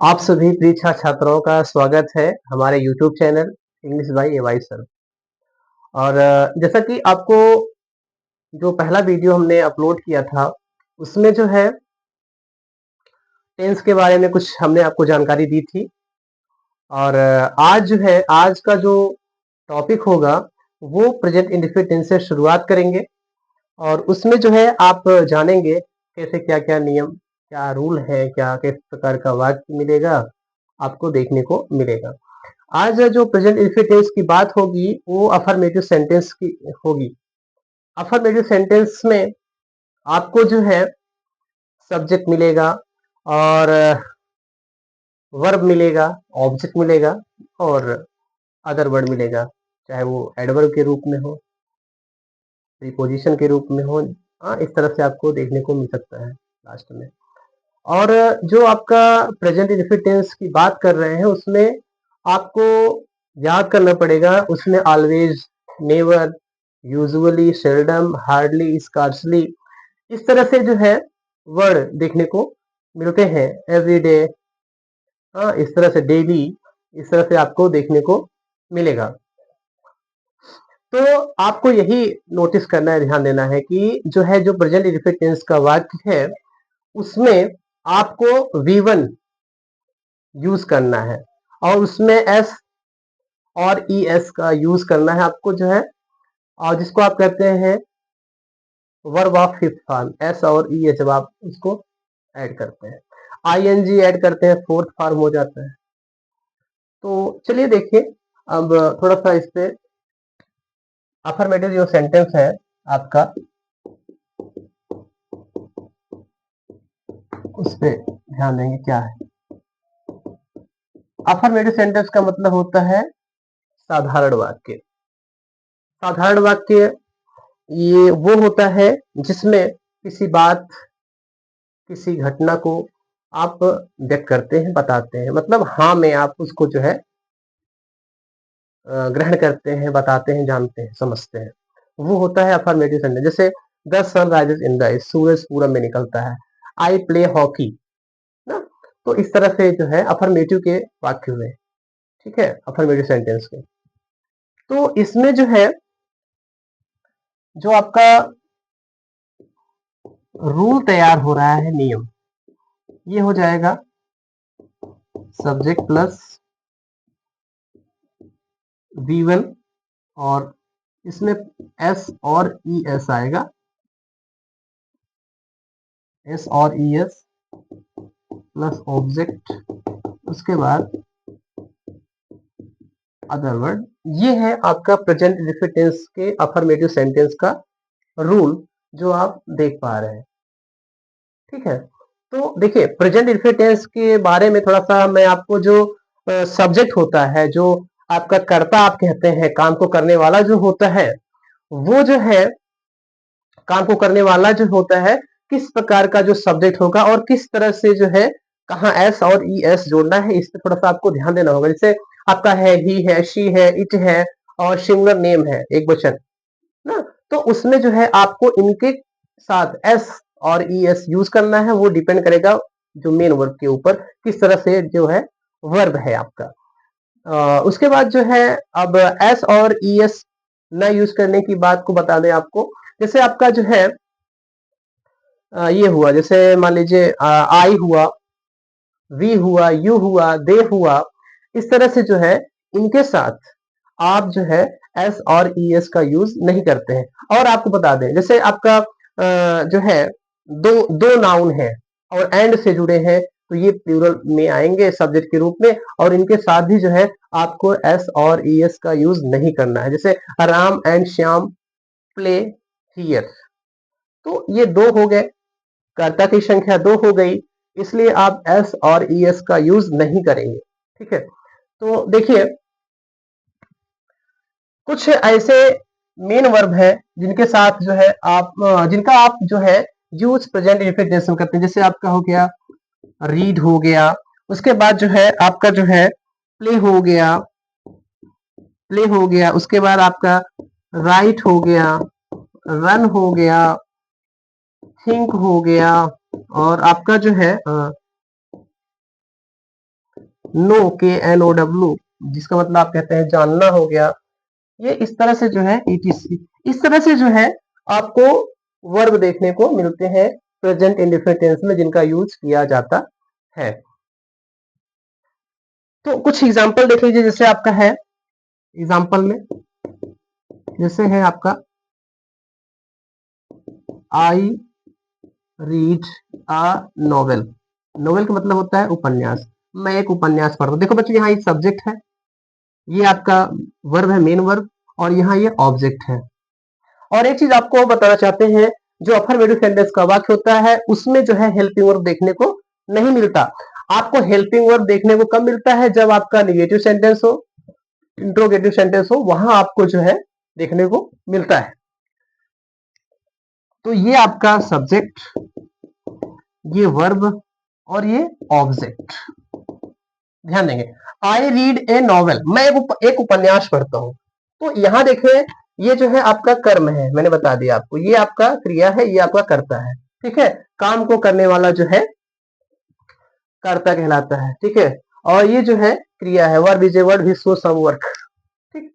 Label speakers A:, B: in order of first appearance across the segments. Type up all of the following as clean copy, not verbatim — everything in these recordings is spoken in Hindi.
A: आप सभी प्रिय छात्राओं का स्वागत है हमारे YouTube channel English by AY sir. और जैसा कि आपको जो पहला वीडियो हमने अपलोड किया था, उसमें जो है टेंस के बारे में कुछ हमने आपको जानकारी दी थी। और आज जो है, आज का जो टॉपिक होगा वो प्रेजेंट इंडेफिनिट टेंस से शुरुआत करेंगे। और उसमें जो है आप जानेंगे कैसे क्या-क्या नियम, क्या रूल है, क्या किस प्रकार का वाक्य मिलेगा, आपको देखने को मिलेगा। आज जो प्रेजेंट इंडेफिनिट टेंस की बात होगी वो अफर्मेटिव सेंटेंस की होगी। अफर्मेटिव सेंटेंस में आपको जो है सब्जेक्ट मिलेगा और वर्ब मिलेगा, ऑब्जेक्ट मिलेगा और अदर वर्ड मिलेगा, चाहे वो एडवर्ब के रूप में हो, प्रीपोजिशन के रूप में हो। इस तरह से आपको देखने को मिल सकता है लास्ट में। और जो आपका प्रेजेंट इंडेफिनिट टेंस की बात कर रहे हैं उसमें आपको याद करना पड़ेगा, उसमें always, never, usually, seldom, hardly, scarcely, इस तरह से जो है वर्ड देखने को मिलते हैं। एवरीडे, इस तरह से डेली, इस तरह से आपको देखने को मिलेगा। तो आपको यही नोटिस करना है, ध्यान देना है कि जो है जो प्रेजेंट इंडेफिनिट टेंस का वाक्य है उसमें आपको V1 यूज करना है और उसमें एस और ई एस का यूज करना है आपको जो है, और जिसको आप कहते हैं verb of fifth form. S और ई एस जब आप उसको ऐड करते हैं, आईएनजी ऐड करते हैं, फोर्थ फॉर्म हो जाता है। तो चलिए देखिए, अब थोड़ा सा इस पे अफर्मेटिव जो सेंटेंस है आपका, उस पे ध्यान देंगे क्या है। अफर्मेटिव सेंटेंस का मतलब होता है साधारण वाक्य। साधारण वाक्य ये वो होता है जिसमें किसी बात, किसी घटना को आप व्यक्त करते हैं, बताते हैं, मतलब हाँ में आप उसको जो है ग्रहण करते हैं, बताते हैं, जानते हैं, समझते हैं, वो होता है अफर्मेटिव सेंटेंस। जैसे the sun rises in the east, सूरज पूरब में निकलता है। आई प्ले हॉकी ना। तो इस तरह से जो है अफर्मेटिव के वाक्य हुए, ठीक है, अफर्मेटिव सेंटेंस के। तो इसमें जो है जो आपका रूल तैयार हो रहा है, नियम, ये हो जाएगा सब्जेक्ट प्लस V1 और इसमें एस और ई एस आएगा, एस और ई एस प्लस ऑब्जेक्ट, उसके बाद अदर वर्ड। ये है आपका प्रेजेंट इंडेफिनिट टेंस के अफर्मेटिव सेंटेंस का रूल जो आप देख पा रहे हैं, ठीक है। तो देखिए प्रेजेंट इंडेफिनिट टेंस के बारे में थोड़ा सा मैं आपको, जो सब्जेक्ट होता है, जो आपका कर्ता आप कहते हैं, काम को करने वाला जो होता है, वो जो है काम को करने वाला जो होता है, किस प्रकार का जो सब्जेक्ट होगा और किस तरह से जो है कहाँ एस और ई एस जोड़ना है, इस पे थोड़ा सा आपको ध्यान देना होगा। जैसे आपका है, ही है, शी है, इट है और सिंगुलर नेम है, एक वचन ना। तो उसमें जो है आपको इनके साथ एस और ई एस यूज करना है। वो डिपेंड करेगा जो मेन वर्ब के ऊपर, किस तरह से जो है वर्ब है आपका। उसके बाद जो है, अब एस और ई एस न यूज करने की बात को बता दें आपको। जैसे आपका जो है ये हुआ, जैसे मान लीजिए आई हुआ, वी हुआ, यू हुआ, दे हुआ, इस तरह से जो है इनके साथ आप जो है एस और ई एस का यूज नहीं करते हैं। और आपको बता दें, जैसे आपका जो है दो दो नाउन है और एंड से जुड़े हैं, तो ये प्लूरल में आएंगे सब्जेक्ट के रूप में, और इनके साथ भी जो है आपको एस और ई एस का यूज नहीं करना है। जैसे Ram and Shyam play here, तो ये दो हो गए, कर्ता की संख्या दो हो गई, इसलिए आप एस और ई एस का यूज नहीं करेंगे, ठीक है। तो देखिए कुछ ऐसे मेन वर्ब है जिनके साथ जो है आप जिनका आप जो है यूज प्रेजेंट इंडेफिनिट में करते हैं। जैसे आपका हो गया रीड हो गया, उसके बाद जो है आपका जो है प्ले हो गया, प्ले हो गया, उसके बाद आपका राइट हो गया, रन हो गया, थिंक हो गया, और आपका जो है नो, KNOW, जिसका मतलब आप कहते हैं जानना हो गया। ये इस तरह से जो है ETC, इस तरह से जो है आपको वर्ब देखने को मिलते हैं प्रेजेंट इंडेफिनिट टेंस में, जिनका यूज किया जाता है। तो कुछ एग्जांपल देख लीजिए, जैसे आपका है एग्जांपल में, जैसे है आपका I read a novel. Novel का मतलब होता है उपन्यास। मैं एक उपन्यास पढ़ता हूँ। देखो बच्चों, यहाँ एक सब्जेक्ट है, ये आपका वर्ब है, मेन वर्ब, और यहाँ ये ऑब्जेक्ट है। और एक चीज आपको बताना चाहते हैं, जो अफर्मेटिव सेंटेंस का वाक्य होता है उसमें जो है हेल्पिंग वर्ब देखने को नहीं मिलता। आपको हेल्पिंग वर्ब देखने को कब मिलता है? जब आपका निगेटिव सेंटेंस हो, इंट्रोगेटिव सेंटेंस हो, वहां आपको जो है देखने को मिलता है। तो ये आपका सब्जेक्ट, ये वर्ब और ये ऑब्जेक्ट, ध्यान देंगे। आई रीड ए नॉवेल, मैं एक उपन्यास पढ़ता हूं। तो यहां देखें, ये जो है आपका कर्म है, मैंने बता दिया आपको, ये आपका क्रिया है, ये आपका कर्ता है। ठीक है, काम को करने वाला जो है कर्ता कहलाता है। ठीक है, और ये जो है क्रिया है, verb is a word which show some work. ठीक,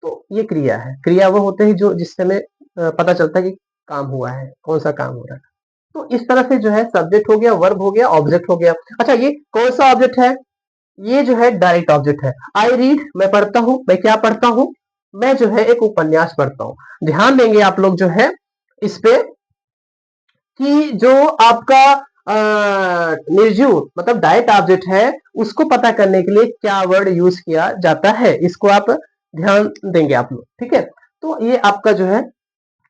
A: तो ये क्रिया है। क्रिया वो होते हैं जो जिससे हमें पता चलता है कि काम हुआ है, कौन सा काम हो रहा है। तो इस तरह से जो है सब्जेक्ट हो गया, वर्ब हो गया, ऑब्जेक्ट हो गया। अच्छा, ये कौन सा ऑब्जेक्ट है? ये जो है डायरेक्ट ऑब्जेक्ट है। आई रीड, मैं पढ़ता हूं। मैं क्या पढ़ता हूं? मैं जो है एक उपन्यास पढ़ता हूं। ध्यान देंगे आप लोग जो है इस पे, कि जो आपका निर्जीव मतलब डायरेक्ट ऑब्जेक्ट है, उसको पता करने के लिए क्या वर्ड यूज किया जाता है, इसको आप ध्यान देंगे आप लोग। ठीक है, तो ये आपका जो है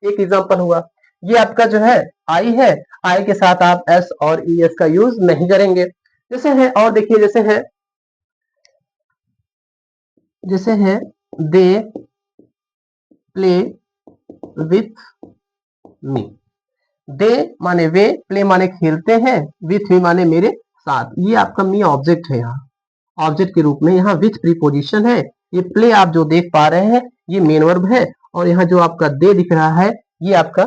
A: एक एग्जांपल हुआ। ये आपका जो है आई है, आई के साथ आप एस और ई एस का यूज नहीं करेंगे। जैसे है, और देखिए जैसे है दे प्ले विथ मी। दे माने वे, प्ले माने खेलते हैं, विथ मी माने मेरे साथ। ये आपका मी ऑब्जेक्ट है, यहाँ ऑब्जेक्ट के रूप में, यहाँ विथ प्रीपोजिशन है। ये प्ले आप जो देख पा रहे हैं ये मेन वर्ब है, और यहाँ जो आपका दे दिख रहा है ये आपका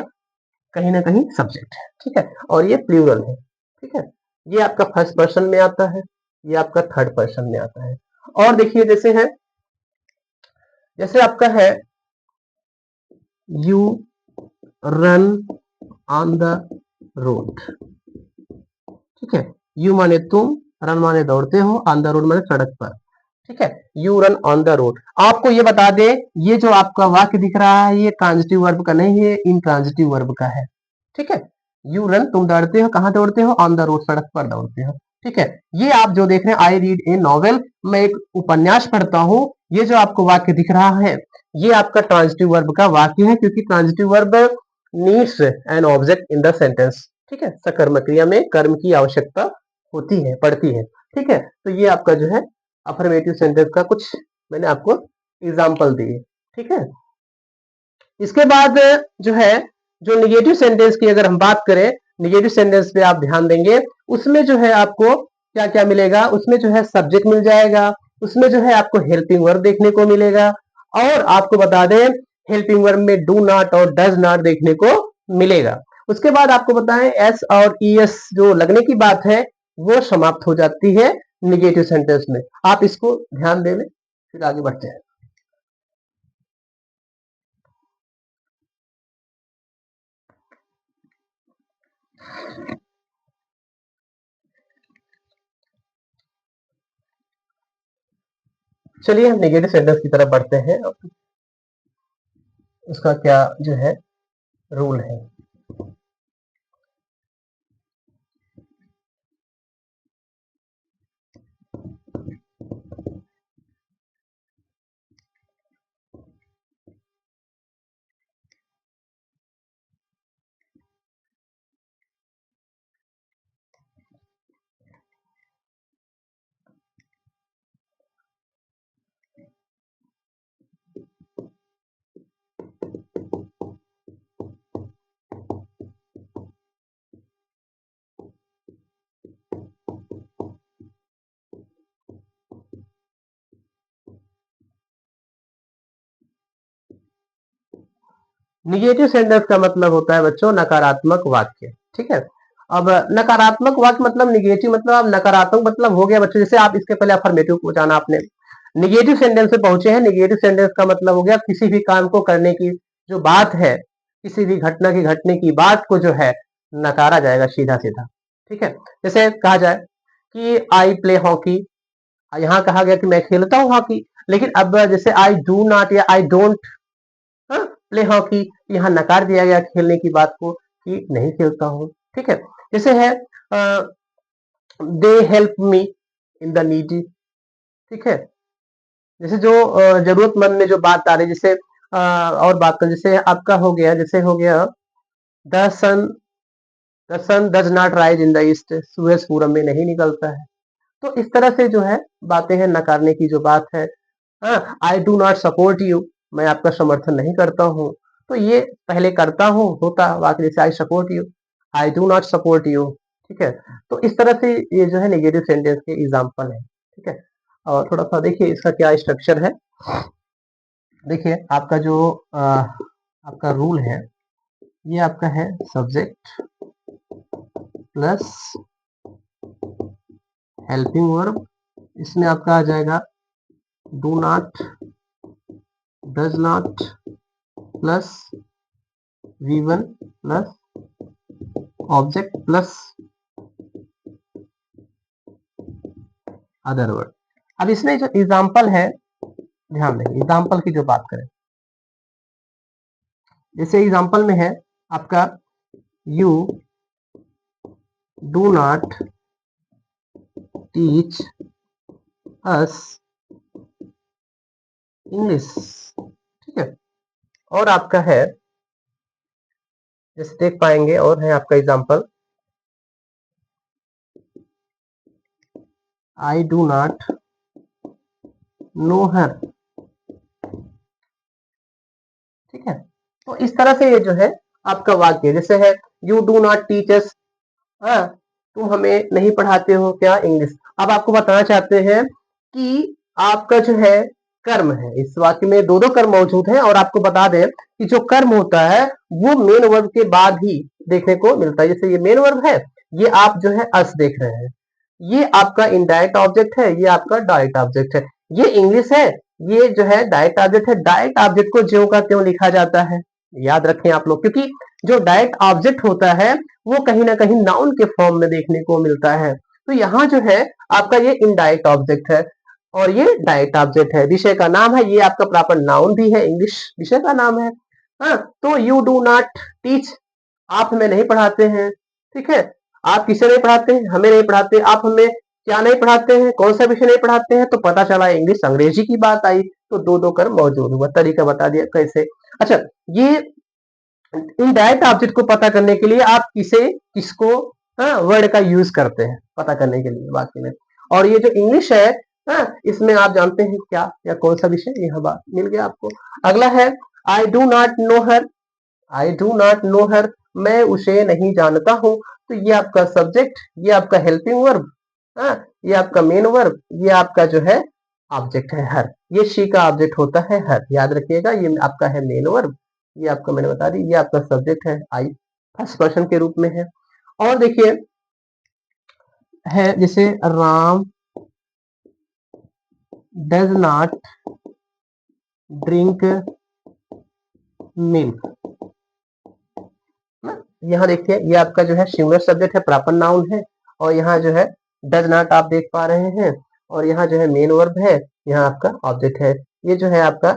A: कहीं ना कहीं सब्जेक्ट है। ठीक है, और ये प्लूरल है। ठीक है, ये आपका फर्स्ट पर्सन में आता है, ये आपका थर्ड पर्सन में आता है। और देखिए जैसे है, जैसे आपका है you run on the road. ठीक है, यू माने तुम, रन माने दौड़ते हो, ऑन द रोड माने सड़क पर। ठीक है, you run on the road. आपको ये बता दे, ये जो आपका वाक्य दिख रहा है ये ट्रांजिटिव वर्ब का नहीं है, इंट्रांजिटिव वर्ब का है। ठीक है, यू रन, तुम दौड़ते हो, कहां दौड़ते हो? ऑन द रोड, सड़क पर दौड़ते हो। ठीक है, ये आप जो देख रहे हैं आई रीड ए नॉवेल, मैं एक उपन्यास पढ़ता हूं, ये जो आपको वाक्य दिख रहा है ये आपका ट्रांजिटिव वर्ब का वाक्य है, क्योंकि transitive verb needs an object in the sentence. ठीक है, सकर्मक क्रिया में कर्म की आवश्यकता होती है, पड़ती है। ठीक है, तो ये आपका जो है अफर्मेटिव सेंटेंस का कुछ मैंने आपको एग्जांपल दिए। ठीक है, इसके बाद जो है, जो निगेटिव सेंटेंस की अगर हम बात करें, निगेटिव सेंटेंस पे आप ध्यान देंगे, उसमें जो है आपको क्या क्या मिलेगा? उसमें जो है सब्जेक्ट मिल जाएगा, उसमें जो है आपको हेल्पिंग वर्ब देखने को मिलेगा, और आपको बता दें हेल्पिंग वर्ब में डू नॉट और डज नॉट देखने को मिलेगा। उसके बाद आपको बताएं एस और ई एस जो लगने की बात है वो समाप्त हो जाती है निगेटिव सेंटेंस में। आप इसको ध्यान दें, फिर आगे बढ़ते हैं। चलिए हम नेगेटिव सेंटेंस की तरफ बढ़ते हैं, उसका क्या जो है रूल है। निगेटिव सेंटेंस का मतलब होता है बच्चों नकारात्मक वाक्य। ठीक है, अब नकारात्मक वाक्य मतलब निगेटिव, मतलब अब नकारात्मक मतलब हो गया बच्चों, जैसे आप इसके पहले अफर्मेटिव को जाना आपने, निगेटिव सेंटेंस पे पहुंचे हैं। निगेटिव सेंटेंस का मतलब हो गया किसी भी काम को करने की जो बात है, किसी भी घटना की घटने की बात को जो है नकारा जाएगा सीधा सीधा। ठीक है, जैसे कहा जाए कि आई प्ले हॉकी, यहाँ कहा गया कि मैं खेलता हूँ हॉकी, लेकिन अब जैसे आई डू नॉट या आई डोंट प्ले हॉकी, यहाँ नकार दिया गया खेलने की बात को कि नहीं खेलता हूँ। ठीक है, जैसे है they help me in the needy. ठीक है, जैसे जो जरूरतमंद में जो बात आ रही है, जैसे और बात कर, जैसे आपका हो गया, जैसे हो गया the sun, the sun does not rise in the east, सूरज पूरब में नहीं निकलता है। तो इस तरह से जो है बातें हैं नकारने की जो बात है। I do not support you, मैं आपका समर्थन नहीं करता हूँ। तो ये पहले करता हूँ होता वाक्य, जैसे I support you, I do not support you. ठीक है, तो इस तरह से ये जो है नेगेटिव सेंटेंस के एग्जाम्पल है। ठीक है, और थोड़ा सा देखिए इसका क्या स्ट्रक्चर है। देखिए आपका जो आपका रूल है, ये आपका है सब्जेक्ट प्लस हेल्पिंग वर्ब, इसमें आपका आ जाएगा do not, does not plus V1 plus object plus other word. अब इसमें जो एग्जाम्पल है, ध्यान दें एग्जाम्पल की जो बात करें, जैसे एग्जाम्पल में है आपका you do not teach us English. ठीक है, और आपका है जैसे देख पाएंगे, और है आपका example I do not know her. ठीक है, तो इस तरह से ये जो है आपका वाक्य, जैसे है you do not teach us, हाँ तुम हमें नहीं पढ़ाते हो क्या इंग्लिश। अब आपको बताना चाहते हैं कि आपका जो है कर्म है, इस वाक्य में दो दो कर्म मौजूद हैं, और आपको बता दें कि जो कर्म होता है वो मेन वर्ब के बाद ही देखने को मिलता है। जैसे ये मेन वर्ब है, ये आप जो है अस देख रहे हैं, ये आपका इनडायरेक्ट ऑब्जेक्ट है, ये आपका डायरेक्ट ऑब्जेक्ट है। ये इंग्लिश है, ये जो है डायरेक्ट ऑब्जेक्ट है। डायरेक्ट ऑब्जेक्ट को ज्यों का त्यों लिखा जाता है, याद रखें आप लोग, क्योंकि जो डायरेक्ट ऑब्जेक्ट होता है वो कहीं ना कहीं नाउन के फॉर्म में देखने को मिलता है। तो यहाँ जो है आपका ये इनडायरेक्ट ऑब्जेक्ट है और ये डायरेक्ट ऑब्जेक्ट है। विषय का नाम है, ये आपका प्रॉपर नाउन भी है, इंग्लिश विषय का नाम है। हाँ, तो यू डू नॉट टीच, आप हमें नहीं पढ़ाते हैं। ठीक है, आप किसे नहीं पढ़ाते हैं, हमें नहीं पढ़ाते। आप हमें क्या नहीं पढ़ाते हैं, कौन सा विषय नहीं पढ़ाते हैं, तो पता चला इंग्लिश अंग्रेजी की बात आई, तो दो दो कर मौजूद हुआ। तरीका बता दिया कैसे। अच्छा, ये इनडायरेक्ट ऑब्जेक्ट को पता करने के लिए आप किसे किसको वर्ड का यूज करते हैं पता करने के लिए वाक्य में। और ये जो इंग्लिश है, इसमें आप जानते हैं क्या या कौन सा विषय, यह बात मिल गया आपको। अगला है I do not know her, I do not know her, मैं उसे नहीं जानता हूं। तो ये आपका सब्जेक्ट, ये आपका हेल्पिंग वर्ब, ये आपका मेन वर्ब, ये आपका जो है ऑब्जेक्ट है हर। ये शी का ऑब्जेक्ट होता है हर, याद रखिएगा। ये आपका है मेन वर्ब, ये आपका मैंने बता दी, ये आपका सब्जेक्ट है आई, फर्स्ट पर्सन के रूप में है। और देखिए है जैसे Ram does not drink milk. यहाँ देखिए ये आपका जो है सिंगुलर सब्जेक्ट है, प्रॉपर नाउन है, और यहाँ जो है डज नॉट आप देख पा रहे हैं, और यहाँ जो है मेन वर्ब है, यहाँ आपका ऑब्जेक्ट है। ये जो है आपका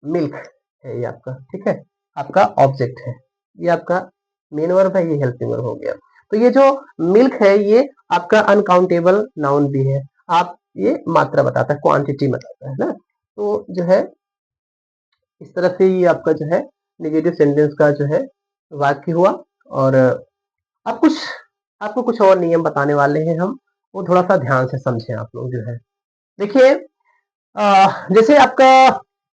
A: मिल्क है, ये आपका ठीक है आपका ऑब्जेक्ट है, ये आपका मेन वर्ब है, ये हेल्पिंग वर्ब हो गया। तो ये जो मिल्क है ये आपका अनकाउंटेबल नाउन भी है, आप ये मात्रा बताता है, क्वांटिटी बताता है ना। तो जो है इस तरह से ये आपका जो है नेगेटिव सेंटेंस का जो है वाक्य हुआ। और अब कुछ आपको कुछ और नियम बताने वाले हैं हम, वो थोड़ा सा ध्यान से समझें आप लोग जो है। देखिए जैसे आपका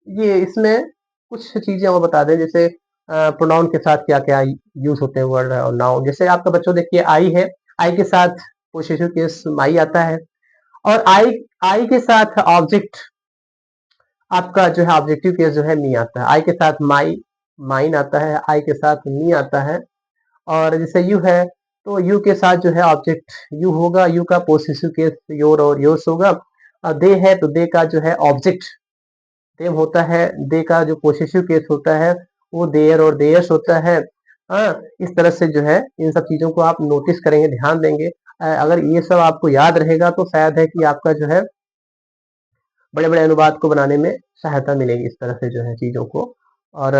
A: ये इसमें कुछ चीजें और बता दें, जैसे प्रोनाउन के साथ क्या क्या यूज होते हैं वर्ड और नाउन। जैसे आपका बच्चों देखिए आई है, आई के साथ पोसेसिव केस माई आता है, और आई के साथ ऑब्जेक्ट आपका जो है ऑब्जेक्टिव केस जो है मी आता है। आई के साथ माई माइन आता है, आई के साथ मी आता है। और जैसे यू है तो यू के साथ जो है ऑब्जेक्ट यू होगा, यू का पोसेसिव केस योर और योर्स होगा। दे है तो दे का जो है ऑब्जेक्ट देम होता है, दे का जो पोसेसिव केस होता है वो देयर और देयर्स होता है। इस तरह से जो है इन सब चीजों को आप नोटिस करेंगे, ध्यान देंगे। अगर ये सब आपको याद रहेगा तो शायद है कि आपका जो है बड़े बड़े अनुवाद को बनाने में सहायता मिलेगी, इस तरह से जो है चीजों को। और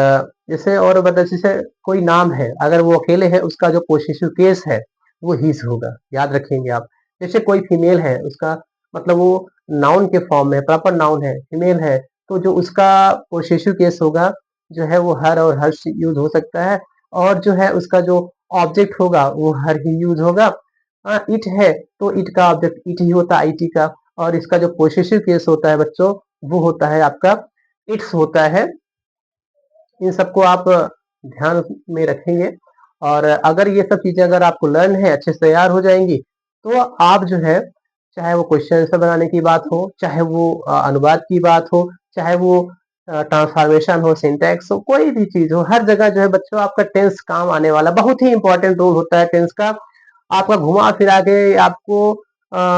A: जैसे और मतलब जैसे कोई नाम है, अगर वो अकेले है उसका जो पोसेसिव केस है वो हिज होगा, याद रखेंगे आप। जैसे कोई फीमेल है, उसका मतलब वो नाउन के फॉर्म में प्रॉपर नाउन है, फीमेल है, तो जो उसका पोसेसिव केस होगा जो है वो हर और हर्ष यूज हो सकता है। और जो है उसका जो ऑब्जेक्ट होगा वो हर ही यूज होगा। इट है तो इट का ऑब्जेक्ट इट ही होता है, आईटी का। और इसका जो पोसेसिव केस होता है बच्चों वो होता है आपका इट्स होता है। इन सबको आप ध्यान में रखेंगे। और अगर ये सब चीजें अगर आपको लर्न है, अच्छे से तैयार हो जाएंगी, तो आप जो है चाहे वो क्वेश्चन आंसर बनाने की बात हो, चाहे वो अनुवाद की बात हो, चाहे वो ट्रांसफॉर्मेशन हो, सिंटैक्स हो, कोई भी चीज हो, हर जगह जो है बच्चों आपका टेंस काम आने वाला। बहुत ही इंपॉर्टेंट रोल होता है टेंस का। आपका घुमा फिरा के आपको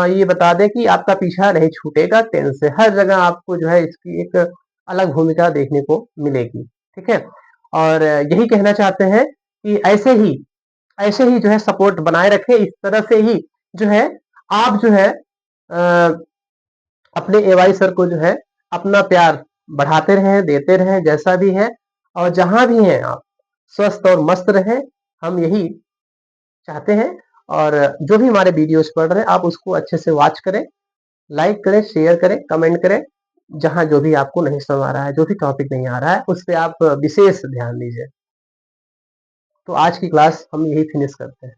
A: ये बता दें कि आपका पीछा नहीं छूटेगा टेंस से। हर जगह आपको जो है इसकी एक अलग भूमिका देखने को मिलेगी। ठीक है, और यही कहना चाहते हैं कि ऐसे ही जो है सपोर्ट बनाए रखें। इस तरह से ही जो है आप जो है अपने एवाई सर को जो है अपना प्यार बढ़ाते रहें, देते रहें, जैसा भी है। और जहां भी हैं आप स्वस्थ और मस्त रहें, हम यही चाहते हैं। और जो भी हमारे वीडियोस पढ़ रहे हैं आप उसको अच्छे से वॉच करें, लाइक करें, शेयर करें, कमेंट करें। जहां जो भी आपको नहीं समझ आ रहा है, जो भी टॉपिक नहीं आ रहा है, उस पे आप विशेष ध्यान दीजिए। तो आज की क्लास हम यही फिनिश करते हैं।